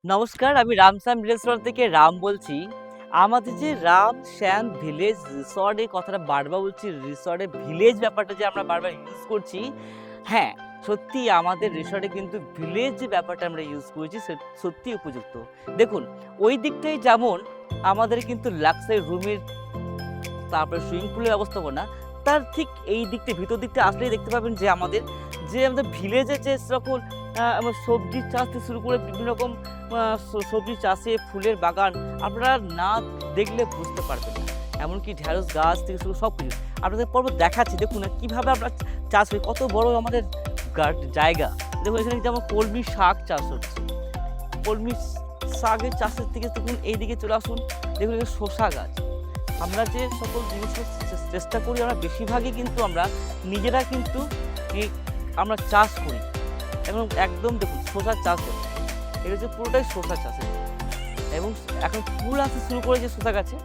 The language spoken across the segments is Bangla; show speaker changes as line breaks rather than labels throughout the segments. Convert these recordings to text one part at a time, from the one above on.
নমস্কার, আমি রামশ্যাম রিসর্ট থেকে রাম বলছি। আমাদের যে রাম শ্যাম ভিলেজ রিসর্ট এই কথাটা বারবার বলছি, রিসর্টে ভিলেজ ব্যাপারটা যে আমরা বারবার ইউজ করছি। হ্যাঁ, সত্যিই আমাদের রিসর্টে কিন্তু ভিলেজ যে ব্যাপারটা আমরা ইউজ করেছি সত্যিই উপযুক্ত। দেখুন, ওই দিকটাই যেমন আমাদের কিন্তু লাক্সারি রুমের, তারপরে সুইমিং পুলের ব্যবস্থাপনা, তার ঠিক এই দিকটা ভিতর দিকটা আসলেই দেখতে পাবেন যে আমাদের ভিলেজে যে সকল আমার সবজির চাষ থেকে শুরু করে বিভিন্ন রকম সবজি চাষে ফুলের বাগান আপনারা না দেখলে বুঝতে পারবেন না। এমনকি ঢেঁড়স গাছ থেকে শুরু সব কিছু আপনাদের পর্ব দেখাচ্ছি। দেখুন না কীভাবে আমরা চাষ করি, কত বড় আমাদের জায়গা। দেখুন এখানে যেমন কলমি শাক চাষ হচ্ছে, কলমি শাকের চাষের থেকে দেখুন এইদিকে চলে আসুন, দেখুন এখানে শসা গাছ। আমরা যে সকল জিনিসের চেষ্টা করি আমরা বেশিরভাগই কিন্তু আমরা নিজেরা কিন্তু এই আমরা চাষ করি এবং একদম দেখুন শসার চাষ হচ্ছে, এটা হচ্ছে পুরোটাই শসা চাষের এবং এখন ফুল আসতে শুরু করেছে শসা গাছে।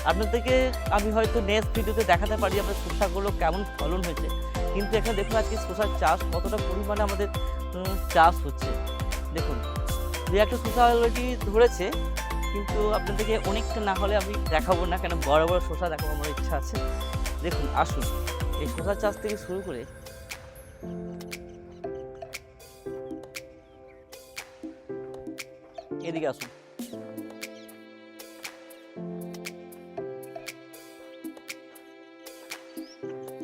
আপনাদেরকে আমি হয়তো নেক্সট ভিডিওতে দেখাতে পারি আমাদের শসাগুলো কেমন ফলন হয়েছে, কিন্তু এখানে দেখুন আজকে শসার চাষ কতটা পরিমাণে আমাদের চাষ হচ্ছে। দেখুন দু একটা শসা অলরেডি ধরেছে, কিন্তু আপনাদেরকে অনেকটা না হলে আমি দেখাবো না, কেন বড় বড় শসা দেখাবো আমার ইচ্ছা আছে। দেখুন আসুন, এই শসা চাষ থেকে শুরু করে এদিকে আসুন।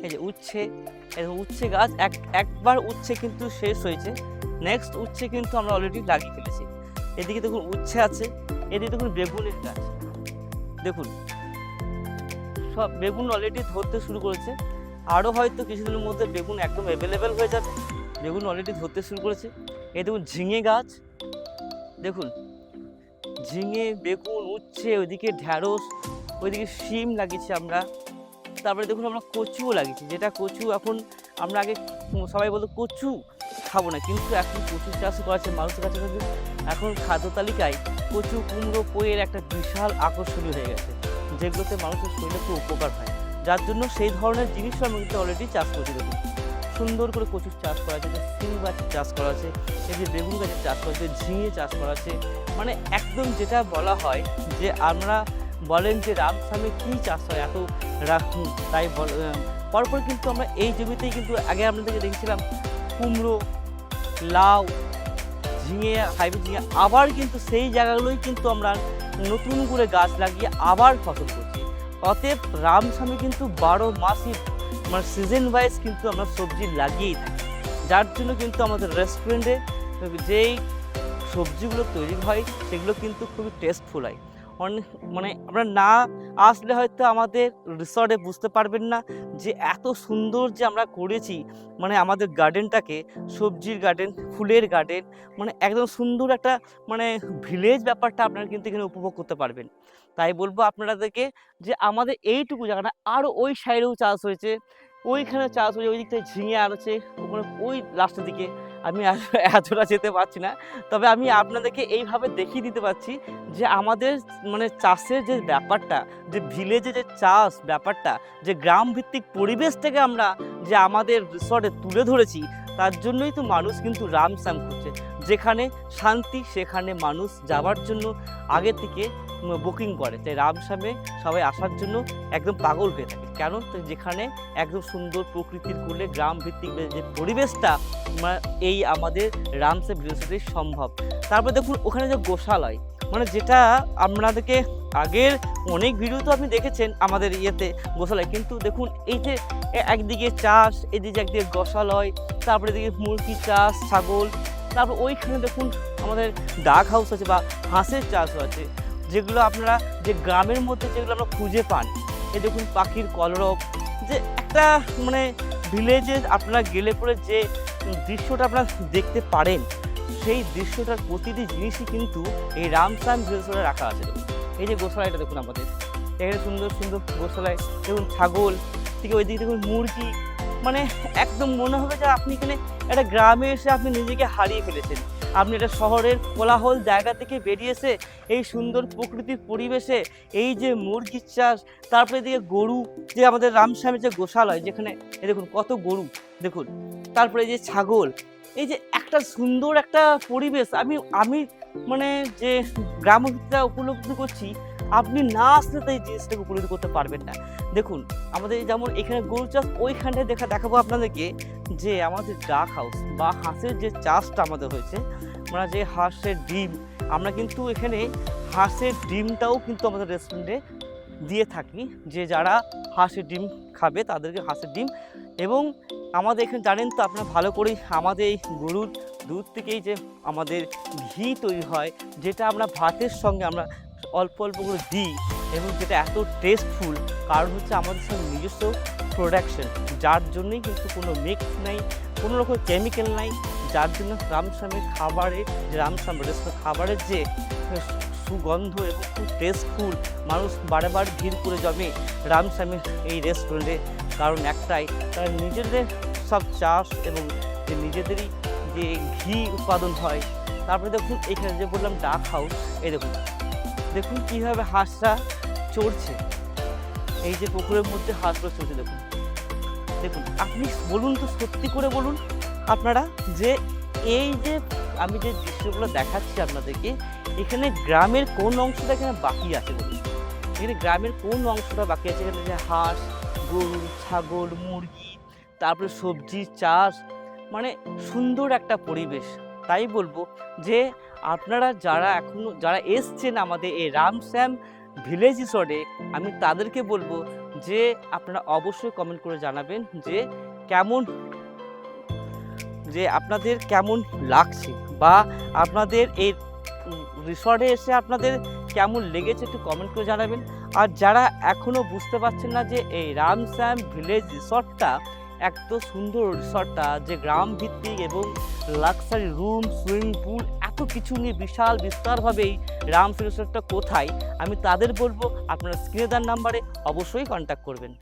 এই যে উচ্ছে, উচ্ছে গাছ একবার উচ্ছে কিন্তু শেষ হয়েছে, নেক্সট উচ্ছে কিন্তু আমরা অলরেডি লাগিয়ে ফেলেছি। এদিকে দেখুন উচ্ছে আছে, এদিকে দেখুন বেগুনের গাছ। দেখুন সব বেগুন অলরেডি ধরতে শুরু করেছে, আরও হয়তো কিছুদিনের মধ্যে বেগুন একদম অ্যাভেলেবেল হয়ে যাবে। বেগুন অলরেডি ধরতে শুরু করেছে। এই দেখুন ঝিঙে গাছ, দেখুন ঝিঙে, বেগুন, উচ্ছে, ওইদিকে ঢ্যাঁড়স, ওইদিকে শিম লাগিয়েছি আমরা। তারপরে দেখুন আমরা কচুও লাগিয়েছি, যেটা কচু এখন আমরা আগে সবাই বলতো কচু খাবো না, কিন্তু এখন কচু চাষ করা হচ্ছে মানুষের কাছে। কিন্তু এখন খাদ্য তালিকায় কচু, কুমড়ো, পোয়ের একটা বিশাল আকর্ষণীয় হয়ে গেছে, যেগুলোতে মানুষের শরীরে খুব উপকার হয়। যার জন্য সেই ধরনের জিনিসও আমরা কিন্তু অলরেডি চাষ করছি। দেখুন সুন্দর করে কচুর চাষ করা আছে, যে সিম গাছের চাষ করা আছে, এই যে বেগুন গাছের চাষ করা আছে, ঝিঙে চাষ করা আছে। মানে একদম যেটা বলা হয় যে আমরা বলেন যে রামসামে কী চাষ হয় এত তাই পরপর কিন্তু আমরা এই জমিতেই কিন্তু আগে আপনাদেরকে দেখেছিলাম কুমড়ো, লাউ, ঝিঙে, হাইব্রিড ঝিঙে, আবার কিন্তু সেই জায়গাগুলোই কিন্তু আমরা নতুন করে গাছ লাগিয়ে আবার ফসল করছি। অতএব রামসামে কিন্তু 12 মাসই মানে সিজন ওয়াইজ কিন্তু আমরা সবজি লাগিয়েই থাকি, যার জন্য কিন্তু আমাদের রেস্টুরেন্টে যেই সবজিগুলো তৈরি হয় সেগুলো কিন্তু খুবই টেস্টফুল হয়। অনেক মানে আপনারা না আসলে হয়তো আমাদের রিসর্টে বুঝতে পারবেন না যে এত সুন্দর যে আমরা করেছি। মানে আমাদের গার্ডেনটাকে সবজির গার্ডেন, ফুলের গার্ডেন, মানে একদম সুন্দর একটা মানে ভিলেজ ব্যাপারটা আপনারা কিন্তু এখানে উপভোগ করতে পারবেন। তাই বলবো আপনাদেরকে যে আমাদের এইটুকু জায়গাটা আরও ওই সাইডেও চাষ হয়েছে, ওইখানে চাষ হয়েছে, ওই দিকটায় ঝিঙে আর আছে, ওখানে ওই লাস্টের দিকে আমি এতটা যেতে পারছি না। তবে আমি আপনাদেরকে এইভাবে দেখিয়ে দিতে পারছি যে আমাদের মানে চাষের যে ব্যাপারটা, যে ভিলেজে যে চাষ ব্যাপারটা, যে গ্রাম ভিত্তিক পরিবেশটাকে আমরা যে আমাদের রিসর্টে তুলে ধরেছি, তার জন্যই তো মানুষ কিন্তু রামসাম করছে। যেখানে শান্তি সেখানে মানুষ যাওয়ার জন্য আগে থেকে বুকিং করে, তাই রামসামে সবাই আসার জন্য একদম পাগল হয়ে থাকে। কেন? তো যেখানে একদম সুন্দর প্রকৃতির কোলে গ্রাম ভিত্তিক যে পরিবেশটা এই আমাদের রামসাম রিসর্টে সম্ভব। তারপর দেখুন ওখানে যে গোশালয়, মানে যেটা আপনাদেরকে আগের অনেক ভিডিও তো আপনি দেখেছেন আমাদের ইয়েতে গোশালয়, কিন্তু দেখুন এই যে একদিকে চাষ, এদিকে একদিকে গোশালয়, তারপরে এদিকে মুরগি চাষ, ছাগল, তারপর ওইখানে দেখুন আমাদের ডাক হাউস আছে বা হাঁসের চাষও আছে, যেগুলো আপনারা যে গ্রামের মধ্যে যেগুলো আমরা খুঁজে পান। এই দেখুন পাখির কলরব, যে একটা মানে ভিলেজে আপনারা গেলে পরে যে দৃশ্যটা আপনারা দেখতে পারেন, সেই দৃশ্যটার প্রতিটি জিনিসই কিন্তু এই রামসাম রিসর্টে রাখা আছে। দেখুন এই যে গোশালাটা দেখুন আমাদের এখানে সুন্দর সুন্দর গোশালায়, দেখুন ছাগল থেকে ওইদিকে দেখুন মুরগি, মানে একদম মনে হবে যে আপনি এখানে একটা গ্রামে এসে আপনি নিজেকে হারিয়ে ফেলেছেন। আপনি একটা শহরের কোলাহল জায়গা থেকে বেরিয়ে এসে এই সুন্দর প্রকৃতির পরিবেশে এই যে মুরগির চাষ, তারপরে এদিকে গরু, যে আমাদের রামসামের যে গোশালয়, যেখানে এই দেখুন কত গরু দেখুন, তারপরে এই যে ছাগল, এই যে একটা সুন্দর একটা পরিবেশ। আমি মানে যে গ্রামটা উপলব্ধি করছি, আপনি না আসলে তো এই জিনিসটাকে উপলব্ধি করতে পারবেন না। দেখুন আমাদের যেমন এখানে গরু চাষ, ওইখানে দেখাবো আপনাদেরকে যে আমাদের ডাক হাউস বা হাঁসের যে চাষটা আমাদের হয়েছে, মানে যে হাঁসের ডিম, আমরা কিন্তু এখানে হাঁসের ডিমটাও কিন্তু আমাদের রেস্টুরেন্টে দিয়ে থাকি, যে যারা হাঁসের ডিম খাবে তাদেরকে হাঁসের ডিম। এবং আমাদের এখানে জানেন তো আপনারা ভালো করেই, আমাদের এই গরুর দুধ থেকেই যে আমাদের ঘি তৈরি হয়, যেটা আমরা ভাতের সঙ্গে আমরা অল্প অল্প করে দিই, এবং যেটা এত টেস্টফুল, কারণ হচ্ছে আমাদের সঙ্গে নিজস্ব প্রোডাকশন, যার জন্যই কিন্তু কোনো মিক্স নেই, কোনো রকম কেমিক্যাল নাই, যার জন্য রামস্বামীর খাবারের, যে রামস্বামী রেস্টুরেন্ট খাবারের যে সুগন্ধ এবং খুব টেস্টফুল, মানুষ বারে বার ভিড় করে জমে রামস্বামীর এই রেস্টুরেন্টে, কারণ একটাই, তারা নিজেদের সব চাষ এবং যে নিজেদেরই যে ঘি উৎপাদন হয়। তারপরে দেখুন এখানে যে বললাম ডাক হাউস, এই দেখুন দেখুন কীভাবে হাঁসরা চড়ছে, এই যে পুকুরের মধ্যে হাঁসগুলো চলছে। দেখুন দেখুন আপনি বলুন তো, সত্যি করে বলুন আপনারা, যে এই যে আমি যে দৃশ্যগুলো দেখাচ্ছি আপনাদেরকে, এখানে গ্রামের কোন অংশটা এখানে বাকি আছে বলুন? এখানে গ্রামের কোন অংশটা বাকি আছে? এখানে যে হাঁস, গরু, ছাগল, মুরগি, তারপরে সবজি চাষ, মানে সুন্দর একটা পরিবেশ। তাই বলবো যে আপনারা যারা এসছেন আমাদের এই রামশ্যাম ভিলেজ রিসর্টে, আমি তাদেরকে বলবো যে আপনারা অবশ্যই কমেন্ট করে জানাবেন যে আপনাদের কেমন লাগছে, বা আপনাদের এই রিসর্টে এসে আপনাদের কেমন লেগেছে, একটু কমেন্ট করে জানাবেন। আর যারা এখনও বুঝতে পারছেন না যে এই রামশ্যাম ভিলেজ রিসর্টটা এত সুন্দর রিসর্টটা, যে গ্রাম ভিত্তিক এবং লাক্সারি রুম, সুইমিং পুল, এত কিছু নিয়ে বিশাল বিস্তারভাবে এই রামশ্যাম রিসর্টটা কোথায়, আমি তাদের বলবো আপনারা স্ক্রিনে দেওয়া নাম্বারে অবশ্যই কন্ট্যাক্ট করবেন।